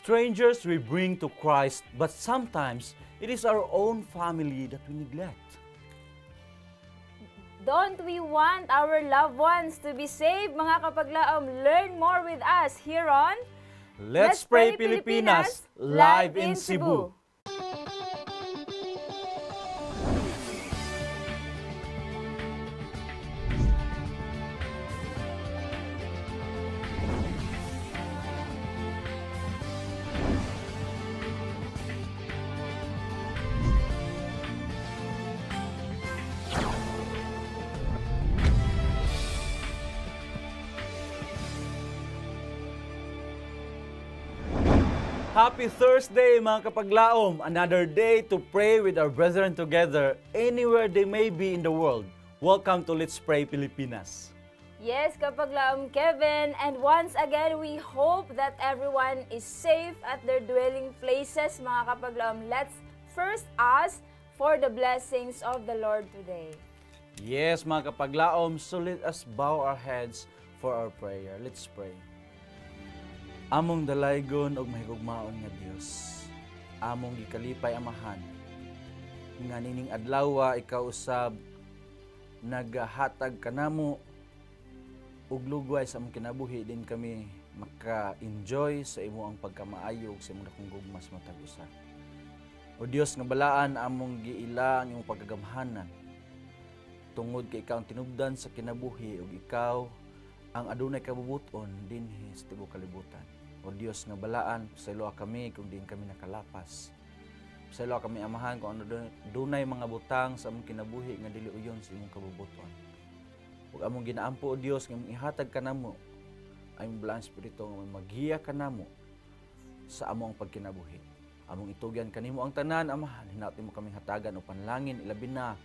Strangers we bring to Christ, but sometimes it is our own family that we neglect. Don't we want our loved ones to be saved, mga kapaglaom? Learn more with us here on Let's Pray Pilipinas, live in Cebu. Happy Thursday mga kapaglaom! Another day to pray with our brethren together anywhere they may be in the world. Welcome to Let's Pray Pilipinas. Yes, kapaglaom Kevin, and once again we hope that everyone is safe at their dwelling places, mga kapaglaom. Let's first ask for the blessings of the Lord today. Yes mga kapaglaom, so let us bow our heads for our prayer. Let's pray. Among dalaygon og mahigugmaon nga Dios, among gikalipay amahan, nga nining adlaw ikaw usab naghatag kanamo og lugway sa among kinabuhi, din kami maka-enjoy sa imo ang pagkamaayo sa imong dakong gugmas matag usa. O Dios nga balaan, among giila ang imong pagagamhanan tungod kay ikaw ang tinubdan sa kinabuhi ug ikaw ang adunay kabubuton dinhi sa tibuok kalibutan. O Dios nga balaan, pasayloa kami kung din kami nakalapas. Pasayloa kami amahan kung ano dunay mga butang sa among kinabuhi nga dili uyon sa imong kabubuton. Ug among ginaampo o Dios nga imong ihatag kanamo ay imong balaang espiritu nga maghiya kanamo sa among pagkinabuhi. Among itugyan kanimo ang tanan, amahan, hinaot mo kaming hatagan o panlangin ilabi na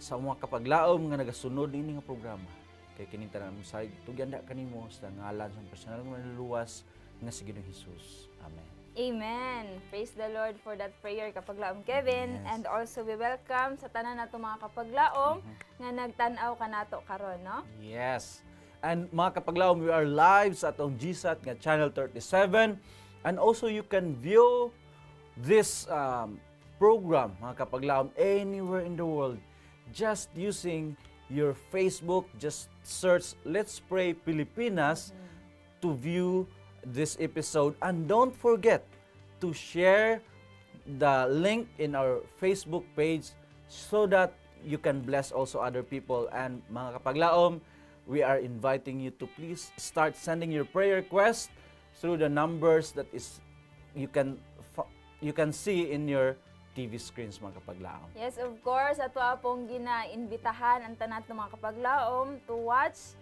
sa mga kapaglaom nga nagasunod ini nga programa. Kay kining tanan mo sa tugyan da kanimo sa ngalan sa personal nga manluluwas nga si Ginoong Hesus. Amen. Amen. Praise the Lord for that prayer, kapaglaom Kevin. Yes. And also we welcome sa tanan nato mga kapaglaom nga nagtan-aw kanato karon, no? Yes. And mga kapaglaom, we are live sa atong GSAT nga channel 37, and also you can view this program mga kapaglaom anywhere in the world just using your Facebook. Just search Let's Pray Pilipinas to view this episode, and don't forget to share the link in our Facebook page so that you can bless also other people. And mga kapaglaom, we are inviting you to please start sending your prayer request through the numbers that is you can see in your TV screens, mga kapaglaom. Yes, of course, ato apong gina-imbitahan ang tanan ng mga kapaglaom to watch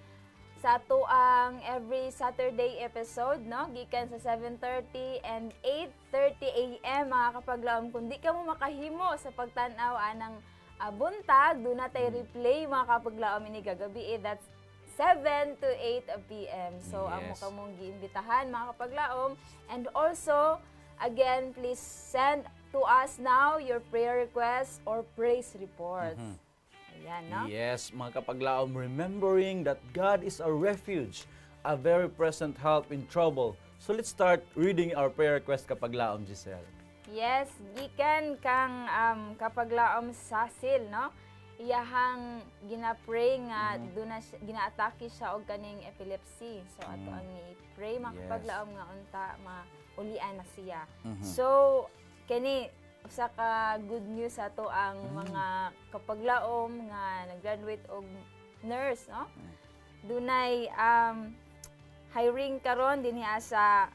sa ato ang every Saturday episode, no? Gikan sa 7:30 and 8:30 AM, mga kapaglaom. Kung di ka mo makahimo sa pagtanaw anang buntag, doon natin replay, mga kapaglaom, ini gagabi. That's 7 to 8 PM. So, yes, amo ka mong giimbitahan, mga kapaglaom. And also, again, please send to us now your prayer requests or praise reports. Ayan, no? Yes, mga kapaglaom, remembering that God is our refuge, a very present help in trouble. So let's start reading our prayer request, kapaglaom, Giselle. Yes, gikan kang kapaglaom Sasil, no? Iyahang ginapray nga duna ginaatake siya og kaning epilepsy. So ato ang i-pray, mga kapaglaom, nga unta maulian na siya. So kani usa ka good news ato ang mga kapaglaom nga nag-graduate og nurse, no? Dunay hiring karon dinhi sa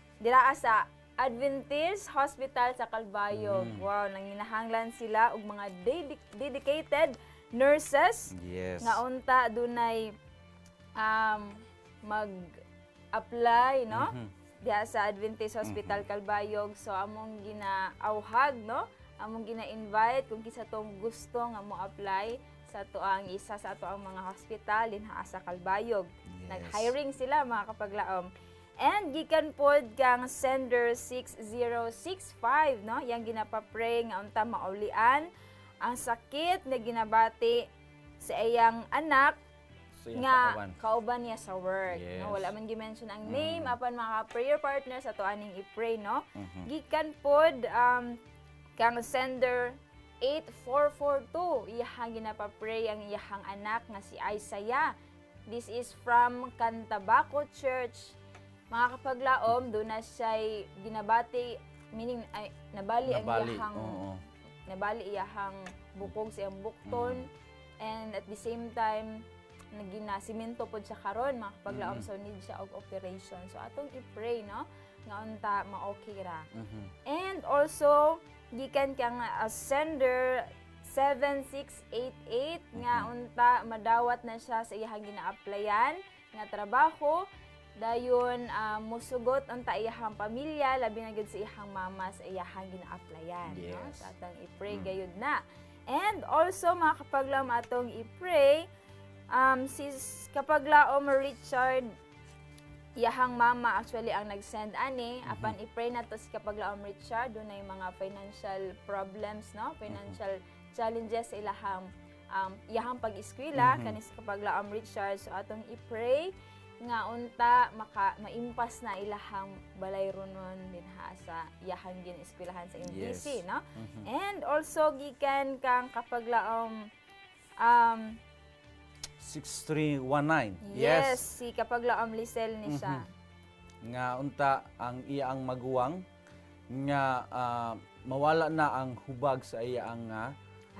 sa Adventist Hospital sa Calbayog. Wow, nanginahanglan sila og mga dedicated nurses. Yes. Nga unta dunay mag-apply, no? Diha sa Adventist Hospital Calbayog. So among ginaawhag, no? Among gina-invite kung kisa tong gusto nga mo apply sa tuang isa sa tuang mga hospital dinha sa Calbayog. Yes. Nag-hiring sila, mga kapaglaom. And gikan pod kang sender 6065, no? Yang ginapapray nga unta maulian ang sakit nga ginabati sa iyang anak sa iyang nga kauban. kauban niya sa work. Yes. No? Wala man gi-mention ang name apan mga prayer partners ato aning i-pray, no? Mhm. Gikan pod kang sender 8442 iyahang ginapapray ang iyahang anak nga si Isaiah. This is from Cantabaco Church. Mga kapaglaom, doon na siya'y ginabati, meaning ay, nabali ang iyahang oo. nabali iyahang bukog sa iyang bukton, and at the same time naginasimento pod siya karon, mga kapaglaom, so need siya og operation. So atong i-pray, no, nga unta ma-okay ra. And also gikan kang sender 7688 nga unta madawat na siya sa iyang gina-applyan nga trabaho. Dayon musugot unta iyahang pamilya, labi na gid sa iyahang mama sa iyahang gina-applyan, no? Yes. Sa atong i-pray gayud na. And also mga kapaglaom atong i-pray si kapaglaom Richard, iyahang mama actually ang nag-send ani, apan i-pray nato si kapaglaom Richard, dunay mga financial problems, no? Financial challenges sa iyahang pag-eskwela kanis kapaglaom Richard. So atong i-pray nga unta maimpas na ilahang balay runon dinha sa iyahang gin-eskwelahan sa MTC, no? And also gikan kang kapaglaom 6319. yes, si kapaglaom Lisel ni siya. Nga unta ang iya ang maguwang nga mawala na ang hubag sa iya ang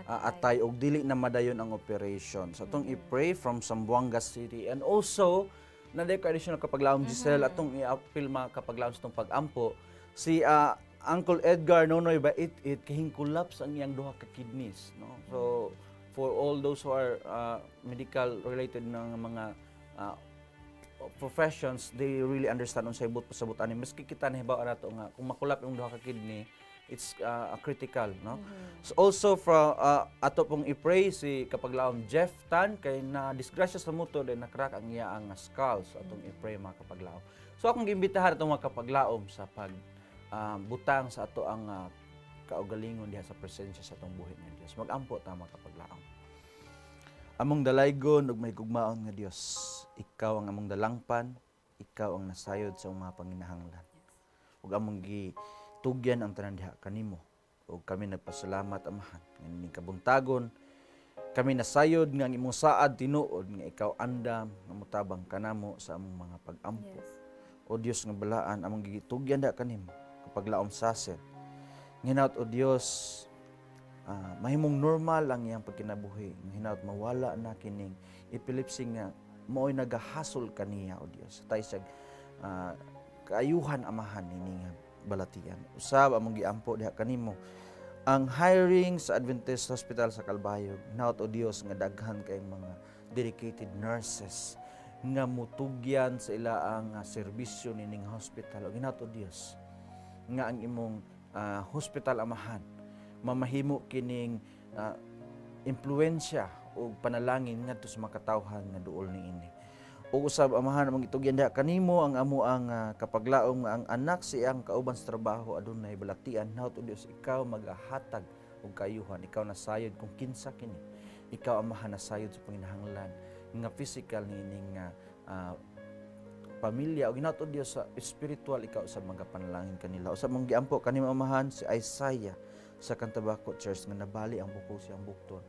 atay og dili na madayon ang operation. So atong i-pray from Zamboanga City, and also na day additional kapaglaom Giselle atong i-appeal mga kapaglaom sa itong pag-ampo si Uncle Edgar Nonoy Bait kahing collapse ang iyang duha ka kidneys, no? So for all those who are medical related ng mga professions, they really understand unsay pasabot ani, maski kita nahibaw nato nga kung makulap yung duha ka kidney, it's critical, no? So also from ato pong i-pray si kapaglaom Jeff Tan kay na disgrasya sa motor din nakrak ang iya ang skull. So atong i-pray mga kapaglaom. So akong giimbitahan atong mga kapaglaom sa pag butang sa ato ang kaugalingon diha sa presensya sa atong buhi nga Dios. Mag-ampo ta mga kapaglaom. Among dalaygon ug may gugmaon nga Dios, ikaw ang among dalangpan, ikaw ang nasayod sa mga panginahanglan. Ug among tugyan ang tanan diha kanimo, ug kami nagpasalamat amahan nganing kabuntagon kami nasayod nga ang imong saad tinuod nga ikaw andam nga motabang kanamo sa among mga pag-ampo. O Dios nga balaan, among gitugyan da kanimo kapaglaom sasen nginaut o Dios, mahimong normal ang iyang pagkinabuhi, nginaut mawala na kining epilepsy nga mao'y nagahasol kaniya o Dios. Tay sa kaayuhan amahan ini nga balatian. Usab among giampo diha kanimo ang hiring sa Adventist Hospital sa Calbayog. Naot o Dios nga daghan kay mga dedicated nurses nga mutugyan sa ilaang serbisyo nining hospital. O ginaot o Dios nga ang imong hospital amahan mamahimo kining impluwensya o panalangin ngadto sa makatawhan nga duol niini. O usab amahan among itugyan diha kanimo ang amo ang kapaglaom nga ang anak siyang kauban sa trabaho adunay balatian. Naot o Dios, ikaw magahatag og kayuhan, ikaw nasayod kung kinsa kini, ikaw amahan nasayod sa panginahanglan nga physical niining pamilya. O ginaot o Dios sa spiritual, ikaw sa mga panalangin kanila. Usab mong giampo kanimo amahan si Isaiah sa Cantabaco Church nga nabali ang bukog siyang bukton.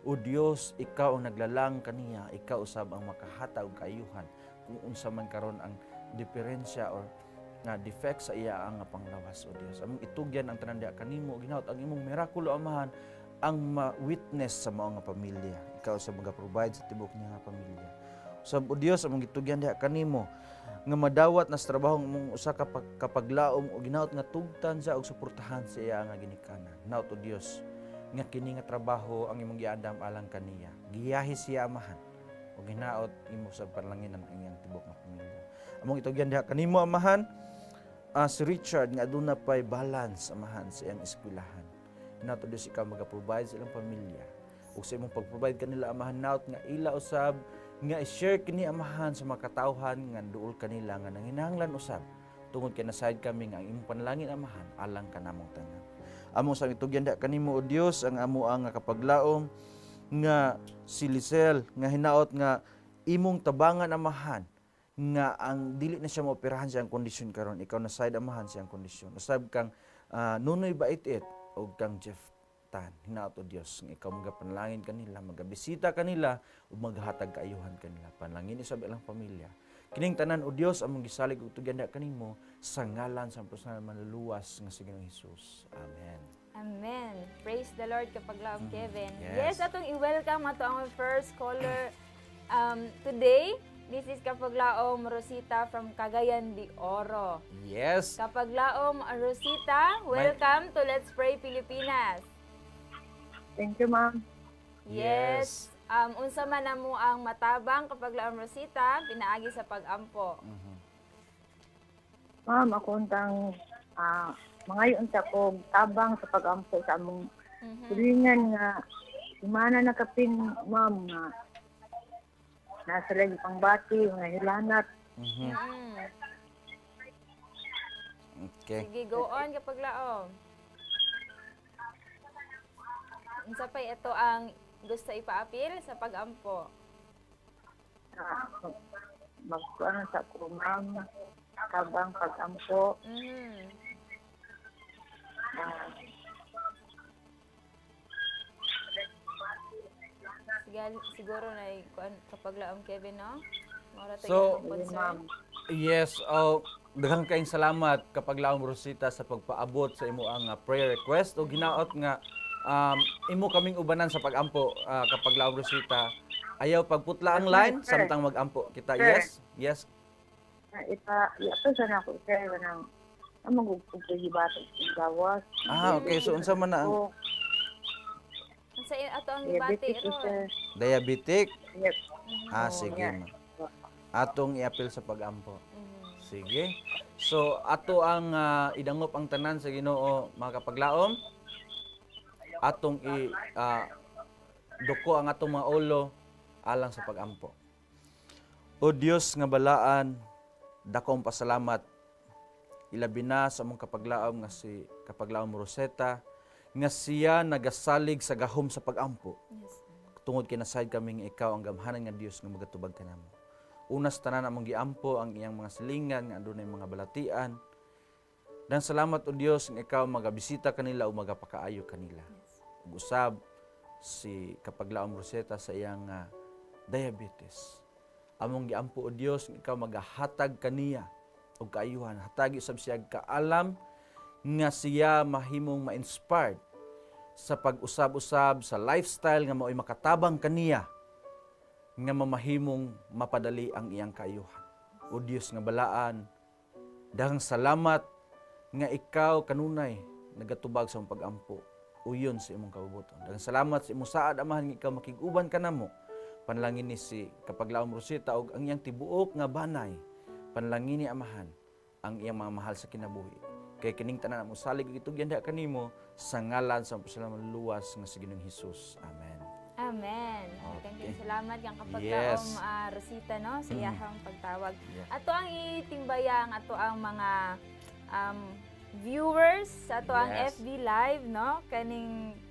O Dios, ikaw ang naglalang kaniya, ikaw usab ang makahatag og kaayuhan kung unsa man karon ang diferensya or nga defect sa iya ang panglawas. O Dios, among itugyan ang tanan diha kanimo, ginaot ang imong mirakulo amahan ang ma-witness sa mao nga pamilya. Ikaw sa mag-provide sa tibok niya nga pamilya. So o Dios, among itugyan diha kanimo nga madawat na sa trabaho mong usa ka kapaglaom o ginaot nga tugtan sa og suportahan sa iya nga ginikanan. Naot o Dios, nga kini nga trabaho ang imong giandam alang kaniya. Giyahi siya amahan o ginaot imo sa panlanginan ang iyang tibok nga pamilya. Among itugyan diha kanimo amahan si Richard nga aduna pay balance amahan sa iyang eskwelahan. Naot o Dios, ikaw maga-provide sa ilang pamilya. Ug sa imong pag-provide kanila amahan, naot nga ila usab nga i-share kini amahan sa mga katawhan nga duol kanila nga nanginahanglan usab tungod kay nasayod kami nga ang imong panalangin amahan alang kanamong tanan. Amo sa itugyan da kanimo o Dios ang amo ang kapaglaom nga si Lisel nga hinaot nga imong tabangan amahan nga ang dili na siya maoperahan siyang kondisyon karon, ikaw na side amahan siyang kondisyon. Usab kang Nunoy Bait-it o kang Jeff Tan, hinaot o Dios nga ikaw magapanalangin kanila, magabisita kanila ug maghatag kaayuhan kanila. Panalangin sa ilang pamilya. Kining tanan o Dios among gisalig ug tugyan kanimo sa ngalan sa personal manluluwas nga si Ginoong Hesus. Amen. Amen. Praise the Lord Kapaglaom Kevin. Yes. Atong i-welcome ato ang first caller today. This is Kapaglaom Rosita from Cagayan de Oro. Yes. Kapaglaom Rosita, welcome to Let's Pray Pilipinas. Thank you, ma'am. Yes. Unsa man namo ang matabang Kapaglaom Rosita, pinaagi sa pag-ampo. Ma'am, ako untang mga unta ko tabang sa pag-ampo sa among tulingan nga simana na kapin, ma'am, nga nasa lagi pang bati, mga hilanat. Okay. Sige, go on Kapaglaom. Unsa pa ito ang gusto ipaapil sa pag-ampo? Magkuhan sa ko, ma'am, tabang pag-ampo. Siguro na Kapaglaom Kevin, no? So, concern. Yes, daghang kayong salamat Kapaglaom Rosita sa pagpaabot sa imo ang prayer request o ginaot nga imo kaming ubanan sa pag-ampo Kapaglaom Rosita. Ayaw pagputla ang line samtang mag-ampo kita. Yes. Yes. Ito sana ako sir nang magugpog bato sa gawas. Okay, so unsa man na ang Unsa ato ang ibati ron? diabetic? Yep. Sige. Atong iapil sa pag-ampo. Sige. So ato ang idangop ang tanan sa Ginoo mga Kapaglaom. Atong duko ang atong mga ulo alang sa pag-ampo. O Dios nga balaan, dakong pasalamat ilabi na sa among Kapaglaom nga si Kapaglaom Roseta nga siya nagasalig sa gahom sa pag-ampo. Yes. Tungod kinasayod kami nga ikaw ang gamhanan nga Dios nga magatubag kanamo. Unas tanan among giampo ang iyang mga silingan nga adunay mga balatian. Dan salamat o Dios nga ikaw magabisita kanila o magapakaayo kanila. Ug usab si Kapaglaom Roseta sa iyang diabetes. Among giampo o Dios nga ikaw magahatag kaniya og kaayuhan, hatagi usab siya kaalam nga siya mahimong ma-inspired sa pag-usab-usab sa lifestyle nga mao'y makatabang kaniya nga mamahimong mapadali ang iyang kaayuhan. O Dios nga balaan, daghang salamat nga ikaw kanunay nagatubag sa imong pag-ampo. Uyon sa imong kabubuton. Daghang salamat sa imong saad amahan nga ikaw makig-uban kanamo. Panalangin ni si Kapaglaom Rosita og ang iyang tibuok nga banay. Panalangin ni amahan ang iyang mga mahal sa kinabuhi. Kay kining tanan mo salig gitugyan diha kanimo sa ngalan sa pasalamat luwas nga si Ginoong Hesus. Amen. Amen. Okay. Thank salamat kang Yes. Kapaglaom Rosita, no? Sa iyahang pagtawag. Yeah. Ato ang itimbayang ato ang mga viewers sa ato ang Yes. FB Live, no?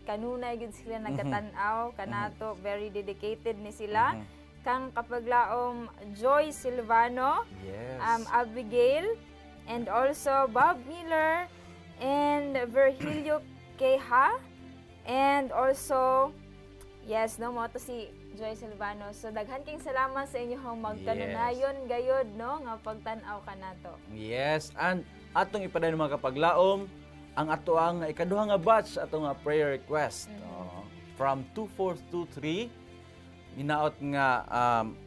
Kanunay gid sila nagkatan-aw kanato, very dedicated ni sila. Kang Kapaglaom Joy Silvano, Yes. Abigail, and also Bob Miller, and Virgilio Queja, and also, yes, no, mo to si Joy Silvano. So, daghan king salamat sa inyong magkanunayon gayod, no, nga pagtan-aw ka nato. Yes, and atong ipadayon mga Kapaglaom ang ato ang ikaduha nga batch atong prayer request. From 2423 hinaot nga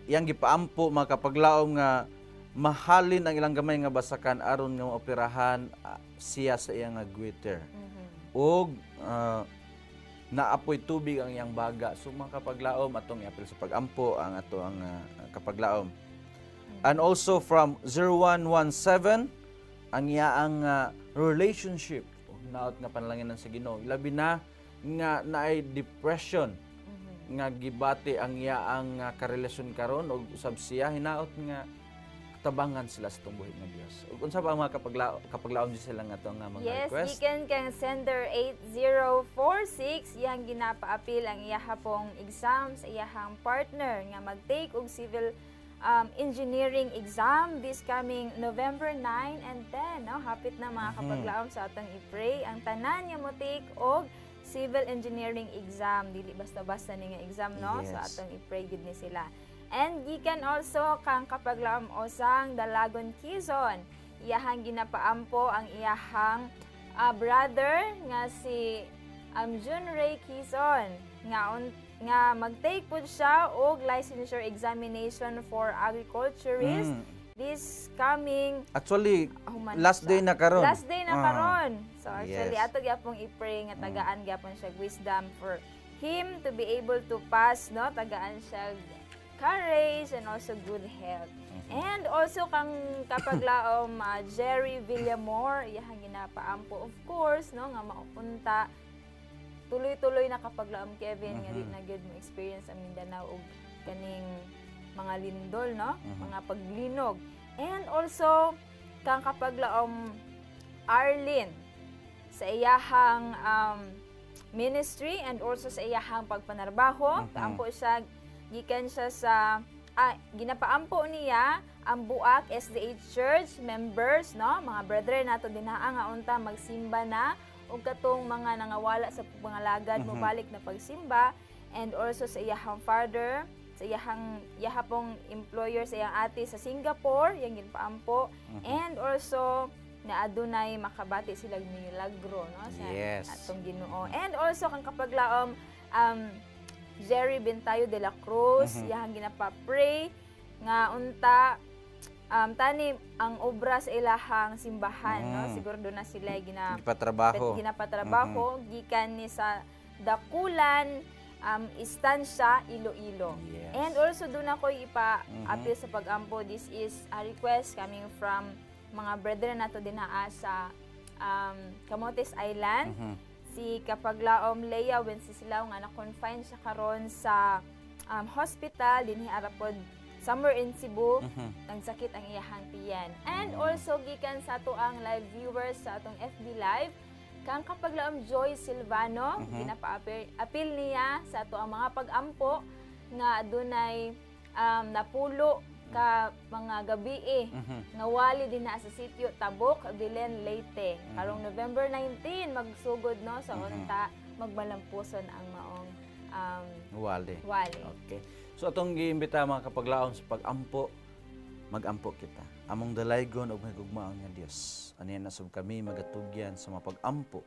iyang gipaampo mga Kapaglaom nga mahalin ang ilang gamay nga basakan aron nga maoperahan siya sa iyang gwitter. Og naapoy tubig ang iyang baga. So mga Kapaglaom atong iapil sa pag-ampo ang ato ang Kapaglaom. And also from 0117 ang iyaang relationship naot nga panalangin sa Ginoo. Labi na nga naay depression nga gibati ang iyaang karelasyon karon og usab siya hinaot nga tabangan sila sa itong buhay ng Dios. Ug unsa ba ang mga kapaglaom Dios sila nga ito nga mga Yes, request? gikan kang sender 8046 iyang ginapaapil ang iyahapong exam sa iyahang partner nga mag-take og civil engineering exam this coming November 9 and 10. No? Hapit na mga kapaglaom sa atong i-pray. Ang tanan nga mo take og civil engineering exam. Dili basta-basta ni nga exam, no? So Yes. atong i-pray gid ni sila. And gikan also kang kapaglaom osang Dalagon Quezon. Iyahang ginapaampo ang iyahang brother nga si Jun Ray Quezon nga mag-take po siya og licensure examination for agriculturist this coming Actually, man last day na karon. Last day na karon. So actually Yes. ato gyapong i-pray nga tagaan gyapon siya wisdom for him to be able to pass, no? Tagaan siya courage and also good health. And also kang kapaglaom Jerry Villamor, iyang ginapaampo of course, no, nga maupunta tuloy-tuloy na kapaglaom Kevin nga di na gyud mo experience sa Mindanao og kaning mga lindol, no, mga paglinog. And also kang kapaglaom Arlene sa iyahang ministry and also sa iyahang pagpanarbaho. Kaampo siya, gikan siya sa ginapaampo niya ang Buak SDA Church members, no, mga brethren nato dinaa nga unta magsimba na ug katong mga nangawala sa pangalagad mo balik na pagsimba, and also sa iyahang father, sa iyahapong employer sa iyang ate sa Singapore yang ginpaampo, and also na adunay makabati sila milagro, no, sa atong Ginoo. And also kang kapaglaom Jerry Bentayo de la Cruz, iyang ginapa-pray nga unta tani ang obra sa ilahang simbahan, no, siguro doon na sila ginapatrabaho gikan ni sa Dakulan Istansya Iloilo. And also doon ako ipa-appeal sa pag-ampo. This is a request coming from mga brethren nato dinaa sa Camotes Island. Si kapaglaom Leia Wenceslao nga na-confine siya karon sa hospital dinhi arapod somewhere in Cebu, nagsakit ang iyahang tiyan. And also gikan sa ato ang live viewers sa atong FB Live, kang kapaglaom Joy Silvano, ginapaapil niya sa ato ang mga pag-ampo nga adunay napulo ka mga gabi nga wali din na sa sitio Tabok, Bilen, Leyte. Karong November 19 magsugod, no, sa unta magmalampuson ang maong wali. Okay. So atong giimbita mga kapaglaom sa pag-ampo, mag-ampo kita. Among dalaygon og mahigugmaon nga Dios. Ani nasab kami magatugyan sa mga pag-ampo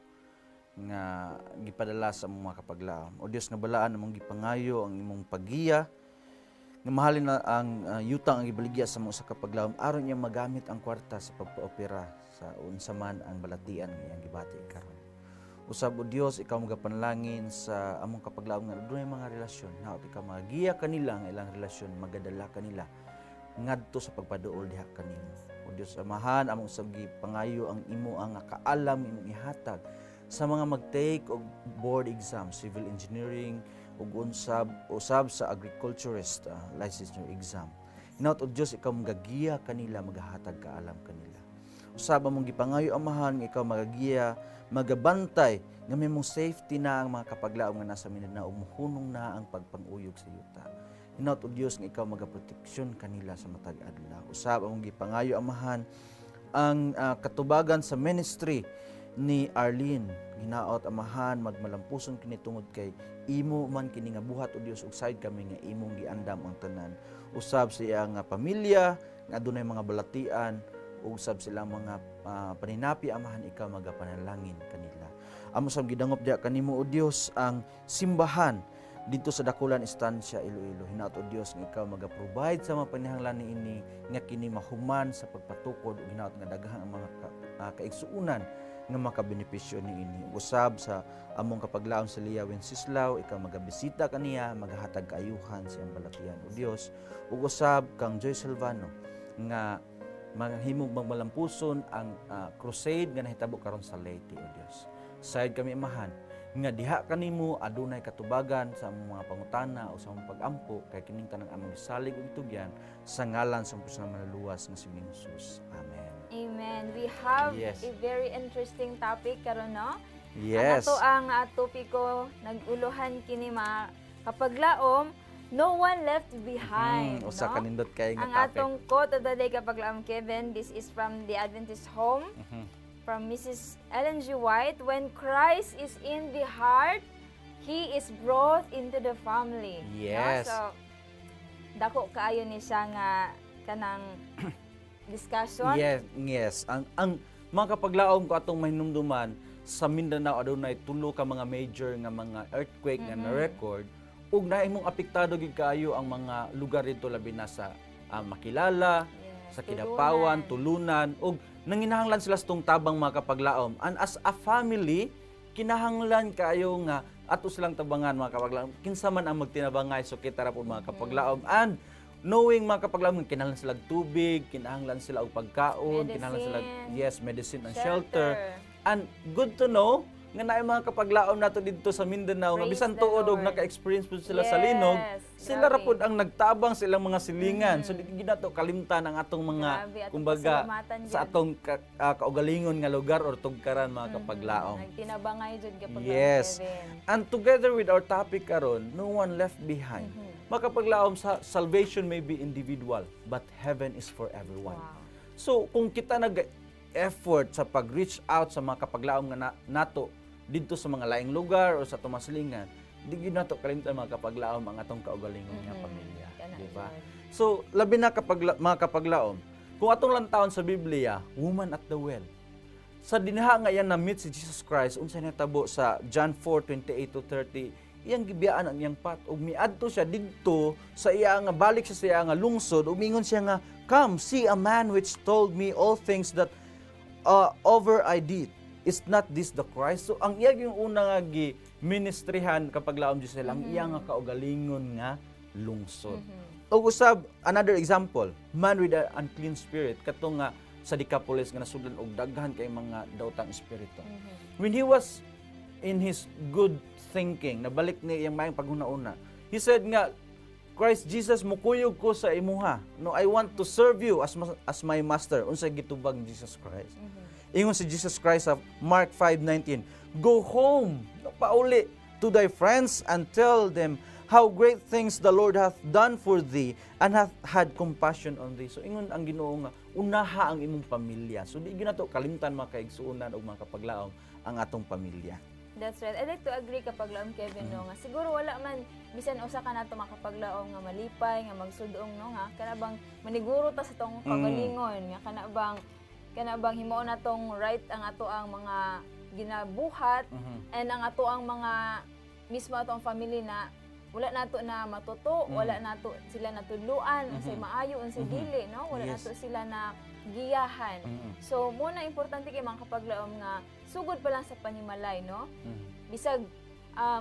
nga gipadala sa among mga kapaglaom. O Dios nga balaan among gipangayo ang imong paggiya nga mahalin na ang yutang ang gibaligya sa mga kapaglaom aron niya magamit ang kwarta sa pagpaopera sa unsa man ang balatian nga iyang gibati karon. Usab o Dios, ikaw magapanalangin sa among kapaglaom nga adunay mga relasyon. Naot ikaw magiya kanila nga ilang relasyon, magadala kanila ngadto sa pagpaduol diha kanimo. O Dios, amahan among usab gipangayo ang imo ang kaalam imong ihatag sa mga mag-take og board exam, civil engineering ug usab sa agriculturist licensure exam. Naot o Dios, ikaw magagiya kanila, magahatag kaalam kanila. Usab among gipangayo amahan nga ikaw magagiya, magabantay nga may mong safety na ang mga kapaglaom nga nasa Mindanao, muhunong na ang pagpanguyog sa yuta. Hinaut o Dios nga ikaw magaproteksyon kanila sa matag adlaw. Usab among gipangayo amahan ang katubagan sa ministry ni Arlene. Hinaot amahan magmalampuson kini tungod kay imo man kini nga buhat o Dios, ug side kami nga imong giandam ang tanan. Usab sa iyang pamilya nga adunay mga balatian, usab sila mga paninapi amahan ikaw magapanalangin kanila. Amo sab gidangop diha kanimo o Dios ang simbahan dito sa Dakulan Istansya Iloilo. Hinaut o Dios nga ikaw magaprovide sa mga panihanglan niini nga kini mahuman sa pagpatukod ug hinaut nga daghang ang mga kaigsuunan nga makabenepisyo niini. Usab sa among kapaglaom sa Leia Wenceslao, ikaw magabisita kaniya, maghatag kaayuhan sa iyang balatian o Dios. Ug usab kang Joy Silvano nga maghimog magmalampuson ang crusade nga nahitabo karon sa Leyte o Dios. Side kami amahan nga diha kanimo adunay katubagan sa among mga pangutana o sa among pag-ampo kay kining tanang among gisalig ug itugyan sa ngalan sa Puso nga Manaluwas nga si Jesus. Amen. Amen. We have Yes. a very interesting topic karon, no? Yes. Ato ang topiko naguluhan kini mga kapaglaom, no one left behind, Usa no? kanindot kay Ang nga topic. atong quote of the day kapaglaom, Kevin, this is from the Adventist Home, from Mrs. Ellen G. White. When Christ is in the heart, He is brought into the family. Yes. No? So, dako kaayo ni siya nga kanang discussion. Yes. Ang mga kapaglaom ko atong mahinumduman sa Mindanao adunay tulo ka mga major nga mga earthquake nga na-record ug naimong apektado gid kaayo ang mga lugar dito labi na sa Makilala, Yes, sa Kidapawan, Tulunan ug nanginahanglan sila sa tong tabang mga kapaglaom. And as a family, kinahanglan kayo nga ato silang tabangan mga kapaglaom. Kinsa man ang magtinabangay so kita ra po mga kapaglaom. And knowing mga kapaglaom kinahanglan sila og tubig, kinahanglan sila og pagkaon, kinahanglan sila medicine and shelter. And good to know nga naay mga kapaglaom nato dito sa Mindanao nga Praise bisan the tuod og Lord. naka-experience po sila sa linog, sila ra grabe. pud ang nagtabang sa ilang mga silingan. So di ginato kalimtan ang atong mga Grabe, atong kumbaga pasalamatan sa gyud. atong kaugalingon nga lugar or tugkaran mga kapaglaom. Nagtinabangay jud kapaglaom, Yes. Kevin. And together with our topic karon, no one left behind. Mga kapaglaom, sa salvation may be individual, but heaven is for everyone. Wow. So kung kita nag-effort sa pag-reach out sa mga kapaglaom nga nato dito sa mga laing lugar o sa tumaslingan, di gyud nato kalimtan mga kapaglaom ang atong kaugalingon nga pamilya, Kana di ba? jud. So labi na mga kapaglaom, kung atong lantawon sa Biblia, woman at the well. Sa dinha nga yan na-meet si Jesus Christ, unsay natabo sa John 4:28-30, iyang gibiyaan ang iyang pat ug miadto siya didto sa iya nga balik siya sa iya nga lungsod ug mingon siya nga, "Come, see a man which told me all things that over I did. Is not this the Christ?" So ang iya yung una nga gi-ministrihan kapag laom Dios ang iya nga kaugalingon nga lungsod. O usab another example, man with an unclean spirit katong nga sa Decapolis nga nasudlan og daghan kay mga daotang espiritu. When he was in his good thinking, nabalik niya iyang maayong paghuna-una. He said nga, "Christ Jesus, mukuyog ko sa imuha. No, I want to serve you as my master." Unsay gitubag ni Jesus Christ. Ingon si Jesus Christ sa Mark 5:19, "Go home, pauli to thy friends and tell them how great things the Lord hath done for thee and hath had compassion on thee." So ingon ang Ginoo nga unaha ang imong pamilya. So di gyud nato kalimtan mga kaigsuonan og mga kapaglaom ang atong pamilya. That's right. I'd like to agree kapaglaom, Kevin, no, nga siguro wala man bisan usa ka nato makapaglaom nga malipay nga magsudong, no, nga kanabang maniguro ta sa tong kagalingon nga kanabang himuon natong right ang ato ang mga ginabuhat and ang ato ang mga mismo ato ang family na wala nato na matuto, wala nato sila natudluan unsay maayo unsay dili, no, wala Yes. nato sila na giyahan. So mo na importante kay mga kapaglaom nga sugod pa lang sa panimalay, no, bisag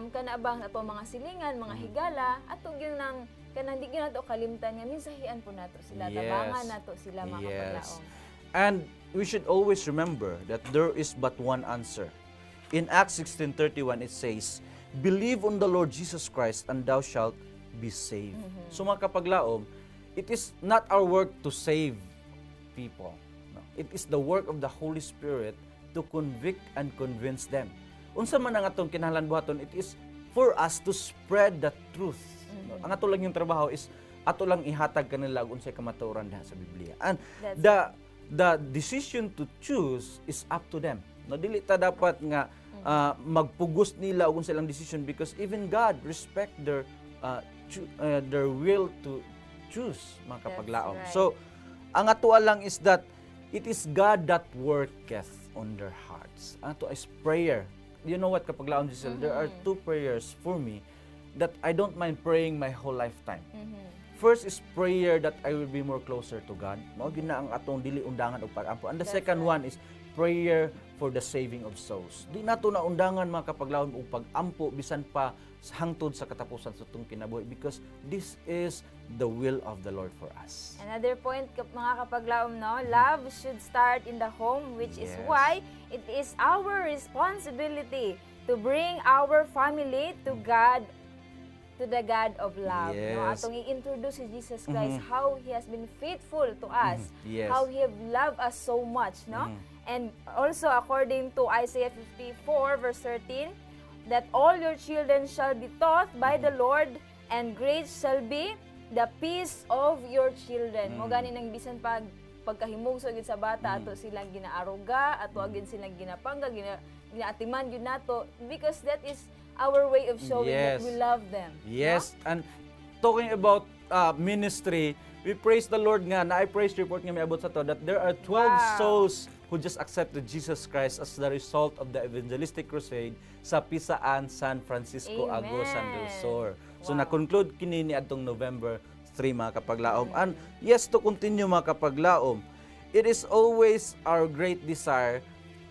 kanabang ato ang mga silingan, mga higala ato gyud nang kanang di gyud nato kalimtan nga minsahian po nato sila, Yes. tabangan nato sila mga Yes. kapaglaom. And we should always remember that there is but one answer. In Acts 16:31 it says, "Believe on the Lord Jesus Christ and thou shalt be saved." So mga kapaglaom, it is not our work to save people. No. It is the work of the Holy Spirit to convict and convince them. Unsa man ang atong kinahanglan buhaton, it is for us to spread the truth. No. Ang ato lang yung trabaho is ato lang ihatag kanila og unsay kamatuoran diha sa Biblia. And the decision to choose is up to them. No, dili ta dapat nga magpugos nila og unsay ilang decision because even God respect their will to choose mga kapaglaom. right. So ang ato lang is that it is God that worketh on their hearts. Ang ato is prayer. You know what kapaglaom Giselle, there are two prayers for me that I don't mind praying my whole lifetime. First is prayer that I will be more closer to God. Mao gyud na ang atong dili undangan og pag-ampo. And the second one is prayer for the saving of souls. Di nato na undangan mga kapaglaom og pag-ampo bisan pa hangtod sa katapusan sa atong kinabuhi because this is the will of the Lord for us. Another point mga kapaglaom, no, love should start in the home, which is Yes. why it is our responsibility to bring our family to God, to the God of love. No? Yes. Atong i-introduce si Jesus Christ, how He has been faithful to us, Yes. how He have loved us so much. No? And also according to Isaiah 54 verse 13, that all your children shall be taught by the Lord, and great shall be the peace of your children. Mo gani nang bisan pagkahimugso gid sa bata, ato silang ginaaruga, ato agid silang ginapangga, ginaatiman yun nato, because that is our way of showing that we love them. Yes, and talking about ministry, we praise the Lord nga, na I praise report nga may abot sa to, that there are 12 souls who just accepted Jesus Christ as the result of the evangelistic crusade sa Pisaan, San Francisco, Amen. Agos, San del Sur. So na-conclude kini ni atong November 3 mga kapaglaom. And yes, to continue mga kapaglaom, it is always our great desire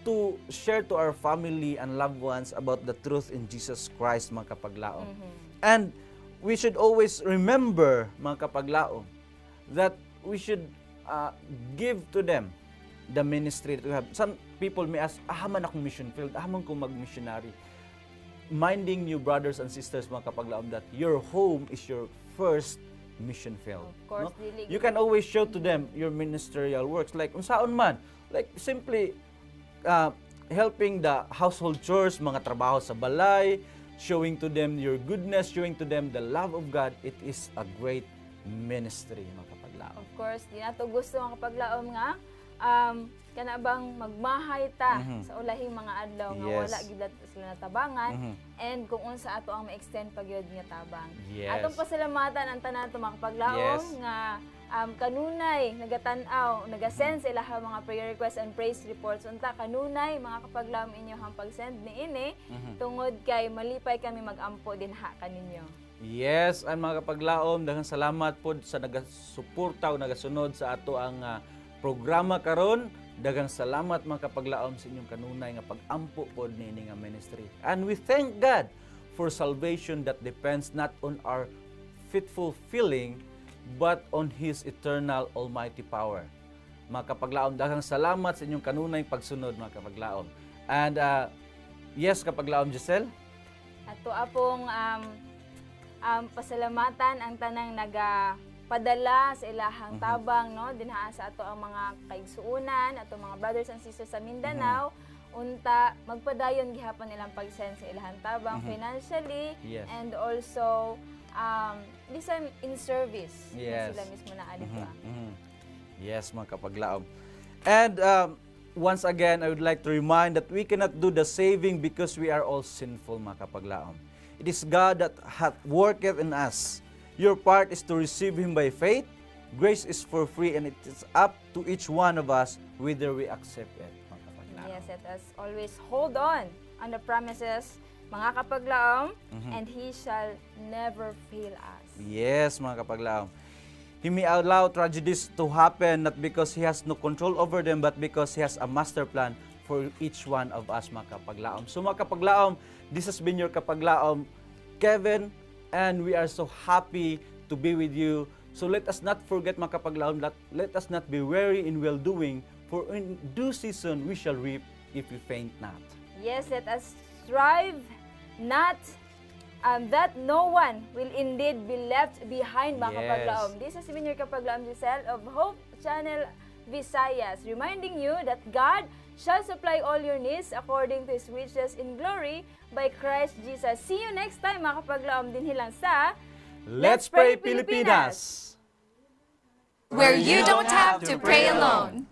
to share to our family and loved ones about the truth in Jesus Christ, mga kapaglaom. And we should always remember, mga kapaglaom, that we should give to them the ministry that we have. Some people may ask, man akong mission field, man kong mag-missionary. Minding you, brothers and sisters, mga kapaglaom, that your home is your first mission field. Of course, no? You can always show to them your ministerial works, like unsaon man, like simply helping the household chores, mga trabaho sa balay, showing to them your goodness, showing to them the love of God. It is a great ministry, mga kapaglaom. Of course, di nato gusto mga kapaglaom nga, kana bang magmahay ta sa ulahing mga adlaw nga wala gid sila natabangan, and kung unsa ato ang ma-extend pagyud nga tabang. Atong pasalamatan ang tanan to mga kapaglaom nga kanunay nagatan-aw, naga-send sa ilaha mga prayer requests and praise reports. Unta kanunay mga kapaglaom inyo hang pag-send niini tungod kay malipay kami mag-ampo dinha kaninyo. Yes, ang mga kapaglaom, daghang salamat po sa nagasuporta o nagasunod sa ato ang programa karon. Daghang salamat mga kapaglaom sa inyong kanunay nga pag-ampo pod niini nga ministry. And we thank God for salvation that depends not on our fitful feeling but on His eternal almighty power. Mga kapaglaom, daghang salamat sa inyong kanunay pagsunod mga kapaglaom. And yes, kapaglaom Giselle? Ato apong pasalamatan ang tanang nagapadala sa ilahang tabang, no? Dinha sa ato ang mga kaigsuunan, ato mga brothers and sisters sa Mindanao, unta magpadayon gihapon nilang pag-send sa ilahang tabang financially, and also bisan in service. Sila mismo na dito. Yes, mga kapaglaom. And once again, I would like to remind that we cannot do the saving because we are all sinful, mga kapaglaom. It is God that hath worketh in us. Your part is to receive Him by faith. Grace is for free, and it is up to each one of us whether we accept it. Yes, let us always hold on the promises, mga kapaglaom, and He shall never fail us. Yes, mga kapaglaom. He may allow tragedies to happen not because He has no control over them, but because He has a master plan for each one of us, mga kapaglaom. So mga kapaglaom, this has been your kapaglaom, Kevin, and we are so happy to be with you. So let us not forget, mga kapaglaom, let us not be weary in well-doing, for in due season we shall reap if we faint not. Yes, let us strive not that no one will indeed be left behind, mga kapaglaom. This has been your kapaglaom Giselle of Hope Channel Visayas, reminding you that God shall supply all your needs according to His riches in glory by Christ Jesus. See you next time, mga kapaglaom, din hilang sa Let's Pray Pilipinas! Where you don't have to pray alone.